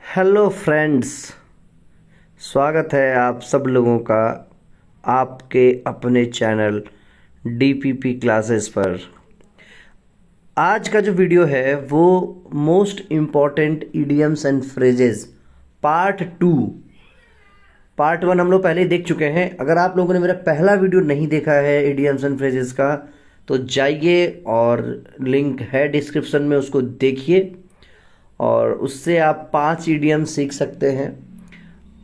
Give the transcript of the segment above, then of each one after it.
Hello friends, स्वागत है आप सब लोगों का आपके अपने चैनल डीपीपी क्लासेस पर। आज का जो वीडियो है वो most important idioms and phrases part 2। Part 1 हम लोग पहले ही देख चुके हैं। अगर आप लोगों ने मेरा पहला वीडियो नहीं देखा है इडियम्स एंड फ्रेजेस का तो जाइए और लिंक है डिस्क्रिप्शन में, उसको देखिए और उससे आप 5 ईडियम सीख सकते हैं।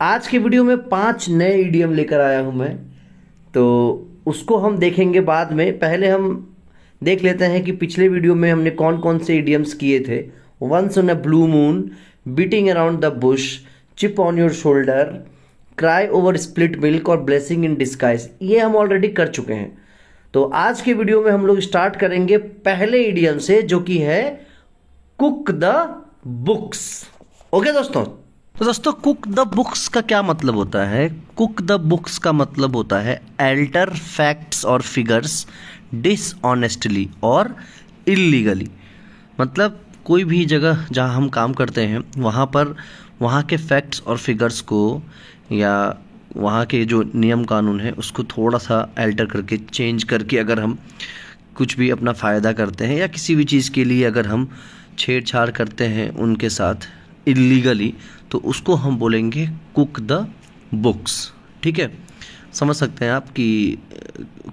आज के वीडियो में 5 नए ईडियम लेकर आया हूं मैं, तो उसको हम देखेंगे बाद में। पहले हम देख लेते हैं कि पिछले वीडियो में हमने कौन कौन से ईडियम्स किए थे। Once on a blue moon, beating around the bush, chip on your shoulder, cry over split milk और ब्लेसिंग इन डिस्गाइज, ये हम ऑलरेडी कर चुके हैं। तो आज के वीडियो में हम लोग स्टार्ट करेंगे पहले ईडियम से, जो कि है कुक द बुक्स। ओके दोस्तों, तो दोस्तों कुक द बुक्स का क्या मतलब होता है? कुक द बुक्स का मतलब होता है अल्टर फैक्ट्स और फिगर्स डिसऑनेस्टली और इल्लीगली। मतलब कोई भी जगह जहां हम काम करते हैं वहां पर वहां के फैक्ट्स और फिगर्स को या वहां के जो नियम कानून है उसको थोड़ा सा अल्टर करके, चेंज करके अगर हम कुछ भी अपना फ़ायदा करते हैं या किसी भी चीज़ के लिए अगर हम छेड़छाड़ करते हैं उनके साथ इल्लीगली, तो उसको हम बोलेंगे कुक द बुक्स। ठीक है, समझ सकते हैं आप कि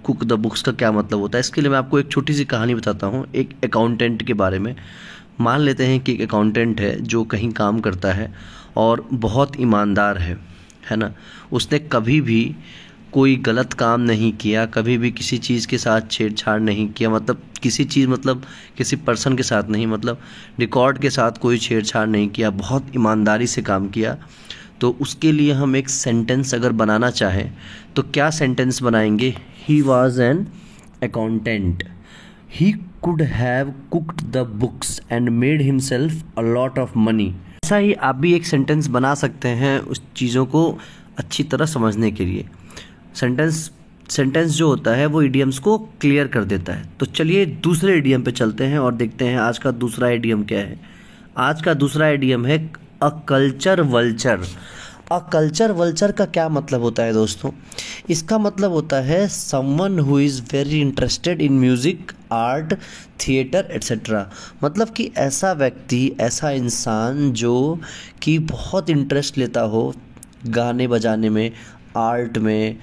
कुक द बुक्स का क्या मतलब होता है। इसके लिए मैं आपको एक छोटी सी कहानी बताता हूँ एक अकाउंटेंट के बारे में। मान लेते हैं कि एक अकाउंटेंट है जो कहीं काम करता है और बहुत ईमानदार है ना। उसने कभी भी कोई गलत काम नहीं किया, कभी भी किसी चीज़ के साथ छेड़छाड़ नहीं किया, मतलब किसी चीज़, मतलब किसी पर्सन के साथ नहीं, मतलब रिकॉर्ड के साथ कोई छेड़छाड़ नहीं किया, बहुत ईमानदारी से काम किया। तो उसके लिए हम एक सेंटेंस अगर बनाना चाहें तो क्या सेंटेंस बनाएंगे? He was an accountant, he could have cooked the books and made himself a lot of money. ऐसा ही आप भी एक सेंटेंस बना सकते हैं उस चीज़ों को अच्छी तरह समझने के लिए। सेंटेंस जो होता है वो इडियम्स को क्लियर कर देता है। तो चलिए दूसरे इडियम पे चलते हैं और देखते हैं आज का दूसरा इडियम क्या है। आज का दूसरा इडियम है a culture vulture. A culture vulture का क्या मतलब होता है दोस्तों? इसका मतलब होता है someone who is very interested in music, art, theatre etcetera. मतलब कि ऐसा व्यक्ति, ऐसा इंसान जो कि बहुत इंटरेस्ट लेता हो गाने बजाने में, आर्ट में,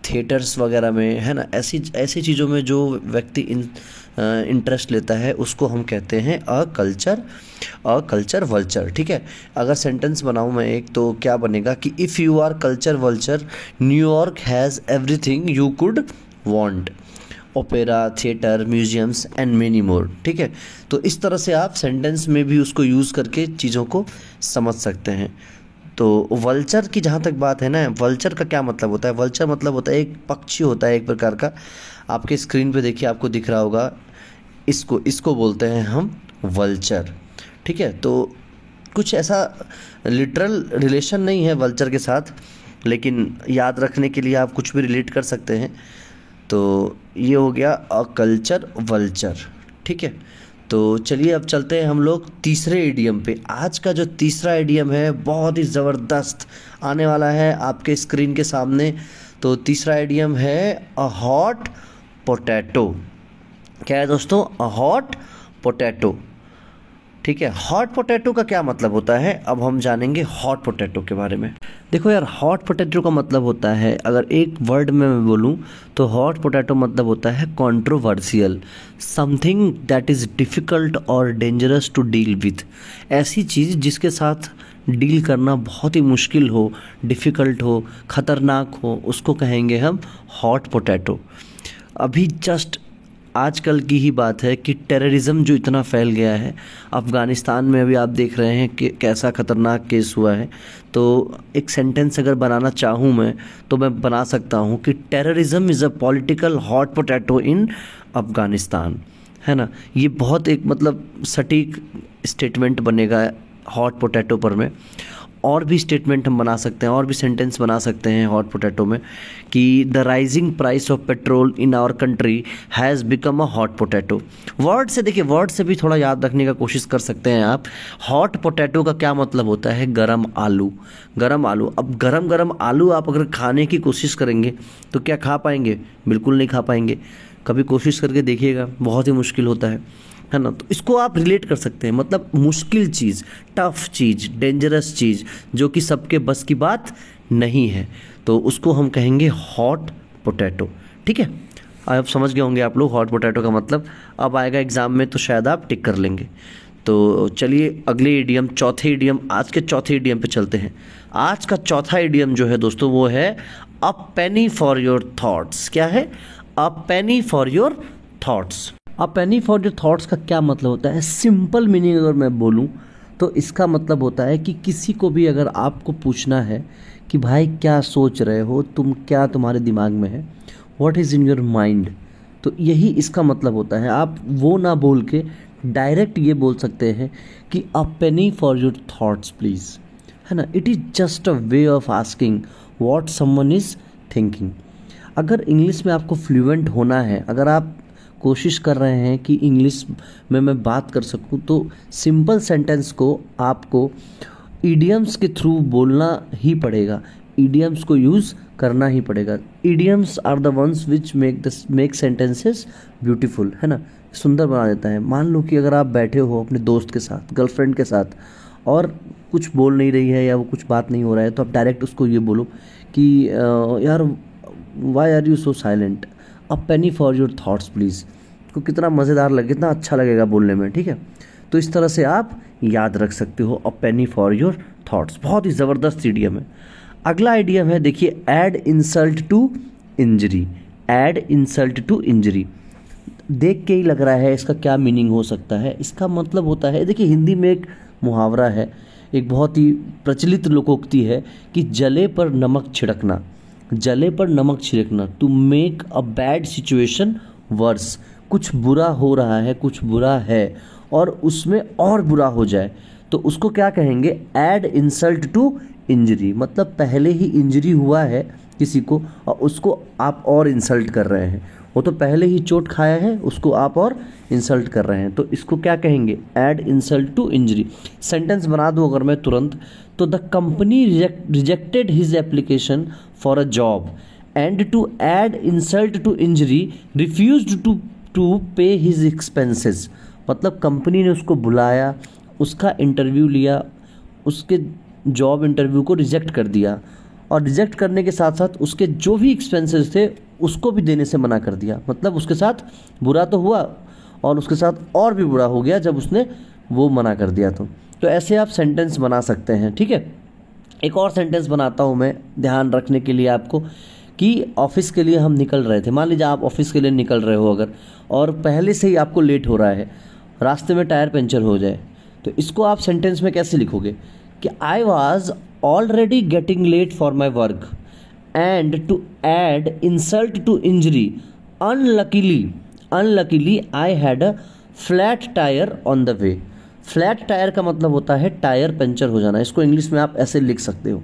थिएटर्स वगैरह में, है ना। ऐसी चीज़ों में जो व्यक्ति इंटरेस्ट लेता है उसको हम कहते हैं अ कल्चर वल्चर। ठीक है, अगर सेंटेंस बनाऊँ मैं एक तो क्या बनेगा कि if you our culture vulture, New York has everything you could want, opera, theatre, museums and many more. ठीक है, तो इस तरह से आप सेंटेंस में भी उसको यूज़ करके चीज़ों को समझ सकते हैं। तो वल्चर की जहाँ तक बात है ना, वल्चर का क्या मतलब होता है? वल्चर मतलब होता है एक पक्षी होता है एक प्रकार का। आपके स्क्रीन पे देखिए, आपको दिख रहा होगा, इसको बोलते हैं हम वल्चर। ठीक है, तो कुछ ऐसा लिटरल रिलेशन नहीं है वल्चर के साथ, लेकिन याद रखने के लिए आप कुछ भी रिलेट कर सकते हैं। तो ये हो गया अ कल्चर वल्चर। ठीक है, तो चलिए अब चलते हैं हम लोग तीसरे इडियम पे। आज का जो तीसरा इडियम है बहुत ही ज़बरदस्त आने वाला है आपके स्क्रीन के सामने। तो तीसरा इडियम है अ हॉट पोटैटो। क्या है दोस्तों? अ हॉट पोटैटो। ठीक है, हॉट पोटैटो का क्या मतलब होता है? अब हम जानेंगे हॉट पोटैटो के बारे में। देखो यार, हॉट पोटैटो का मतलब होता है, अगर एक वर्ड में मैं बोलूँ तो हॉट पोटैटो मतलब होता है controversial, something that is difficult और डेंजरस टू डील विथ। ऐसी चीज़ जिसके साथ डील करना बहुत ही मुश्किल हो, डिफ़िकल्ट हो, ख़तरनाक हो, उसको कहेंगे हम हॉट पोटैटो। अभी जस्ट आजकल की ही बात है कि टेररिज्म जो इतना फैल गया है अफ़गानिस्तान में, अभी आप देख रहे हैं कि कैसा ख़तरनाक केस हुआ है। तो एक सेंटेंस अगर बनाना चाहूँ मैं तो मैं बना सकता हूँ कि terrorism is a political hot potato in Afghanistan, है ना। ये बहुत एक मतलब सटीक स्टेटमेंट बनेगा हॉट पोटैटो पर में। और भी स्टेटमेंट हम बना सकते हैं, और भी सेंटेंस बना सकते हैं हॉट पोटैटो में कि the rising price of petrol in our country has become a hot potato. Word से देखिए, वर्ड से भी थोड़ा याद रखने का कोशिश कर सकते हैं आप। हॉट पोटैटो का क्या मतलब होता है? गरम आलू। गरम आलू। अब गरम गरम आलू आप अगर खाने की कोशिश करेंगे तो क्या खा पाएंगे? बिल्कुल नहीं खा पाएंगे। कभी कोशिश करके देखिएगा, बहुत ही मुश्किल होता है ना। तो इसको आप रिलेट कर सकते हैं, मतलब मुश्किल चीज़, टफ चीज़, डेंजरस चीज़ जो कि सबके बस की बात नहीं है, तो उसको हम कहेंगे हॉट पोटैटो। ठीक है, अब समझ गए होंगे आप लोग हॉट पोटैटो का मतलब। अब आएगा एग्जाम में तो शायद आप टिक कर लेंगे। तो चलिए अगले इडियम, चौथे इडियम, आज के चौथे इडियम पे चलते हैं। आज का चौथा इडियम जो है दोस्तों वो है a penny for your thoughts. क्या है? A penny for your thoughts. A penny for your thoughts का क्या मतलब होता है? सिंपल मीनिंग अगर मैं बोलूं तो इसका मतलब होता है कि किसी को भी अगर आपको पूछना है कि भाई क्या सोच रहे हो तुम, क्या तुम्हारे दिमाग में है, what is in your mind, तो यही इसका मतलब होता है। आप वो ना बोल के डायरेक्ट ये बोल सकते हैं कि a penny for your thoughts please, है ना। It is just a way of asking what someone is thinking. अगर इंग्लिश में आपको फ्लुएंट होना है, अगर आप कोशिश कर रहे हैं कि इंग्लिश में मैं बात कर सकूं, तो सिंपल सेंटेंस को आपको इडियम्स के थ्रू बोलना ही पड़ेगा, इडियम्स को यूज़ करना ही पड़ेगा। Idioms are the ones which make sentences beautiful, है ना, सुंदर बना देता है। मान लो कि अगर आप बैठे हो अपने दोस्त के साथ, गर्लफ्रेंड के साथ, और कुछ बोल नहीं रही है या वो कुछ बात नहीं हो रहा है, तो आप डायरेक्ट उसको ये बोलो कि यार why are you so silent, a penny for your thoughts please. को कितना मज़ेदार लगे, कितना अच्छा लगेगा बोलने में। ठीक है, तो इस तरह से आप याद रख सकते हो a penny for your thoughts. बहुत ही ज़बरदस्त इडियम है। अगला इडियम है, देखिए, add insult to injury. Add insult to injury, देख के ही लग रहा है इसका क्या मीनिंग हो सकता है। इसका मतलब होता है, देखिए हिंदी में एक मुहावरा है, एक बहुत ही प्रचलित लोकोक्ति है कि जले पर नमक छिड़कना। जले पर नमक छिड़कना, to make a bad situation worse. कुछ बुरा हो रहा है, कुछ बुरा है और उसमें और बुरा हो जाए, तो उसको क्या कहेंगे? Add insult to injury. मतलब पहले ही इंजरी हुआ है किसी को और उसको आप और इंसल्ट कर रहे हैं। वो तो पहले ही चोट खाया है, उसको आप और इंसल्ट कर रहे हैं, तो इसको क्या कहेंगे? Add insult to injury. Sentence बना दूं अगर मैं तुरंत, तो the company rejected his application for a job and to add insult to injury refused to pay his expenses. मतलब कंपनी ने उसको बुलाया, उसका इंटरव्यू लिया, उसके जॉब इंटरव्यू को रिजेक्ट कर दिया, और रिजेक्ट करने के साथ साथ उसके जो भी एक्सपेंसेस थे उसको भी देने से मना कर दिया। मतलब उसके साथ बुरा तो हुआ और उसके साथ और भी बुरा हो गया जब उसने वो मना कर दिया। तो ऐसे आप सेंटेंस बना सकते हैं। ठीक है, एक और सेंटेंस बनाता हूँ मैं ध्यान रखने के लिए आपको, कि ऑफिस के लिए हम निकल रहे थे। मान लीजिए आप ऑफिस के लिए निकल रहे हो अगर, और पहले से ही आपको लेट हो रहा है, रास्ते में टायर पंचर हो जाए, तो इसको आप सेंटेंस में कैसे लिखोगे? कि I was already getting late for my work and to add insult to injury unluckily I had a flat tyre on the way. Flat tyre का मतलब होता है टायर पंचर हो जाना। इसको इंग्लिश में आप ऐसे लिख सकते हो।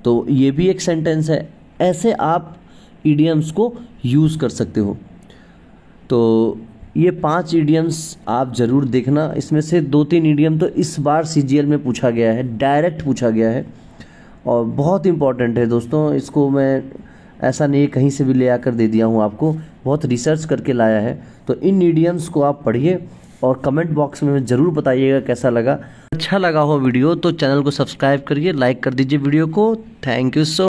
तो ये भी एक सेंटेंस है। ऐसे आप इडियम्स को यूज़ कर सकते हो। तो ये 5 इडियम्स आप ज़रूर देखना। इसमें से 2-3 इडियम तो इस बार सीजीएल में पूछा गया है, डायरेक्ट पूछा गया है, और बहुत इंपॉर्टेंट है दोस्तों। इसको मैं ऐसा नहीं कहीं से भी ले आकर दे दिया हूँ आपको, बहुत रिसर्च करके लाया है। तो इन इडियम्स को आप पढ़िए और कमेंट बॉक्स में ज़रूर बताइएगा कैसा लगा। अच्छा लगा हो वीडियो तो चैनल को सब्सक्राइब करिए, लाइक कर दीजिए वीडियो को। Thank you so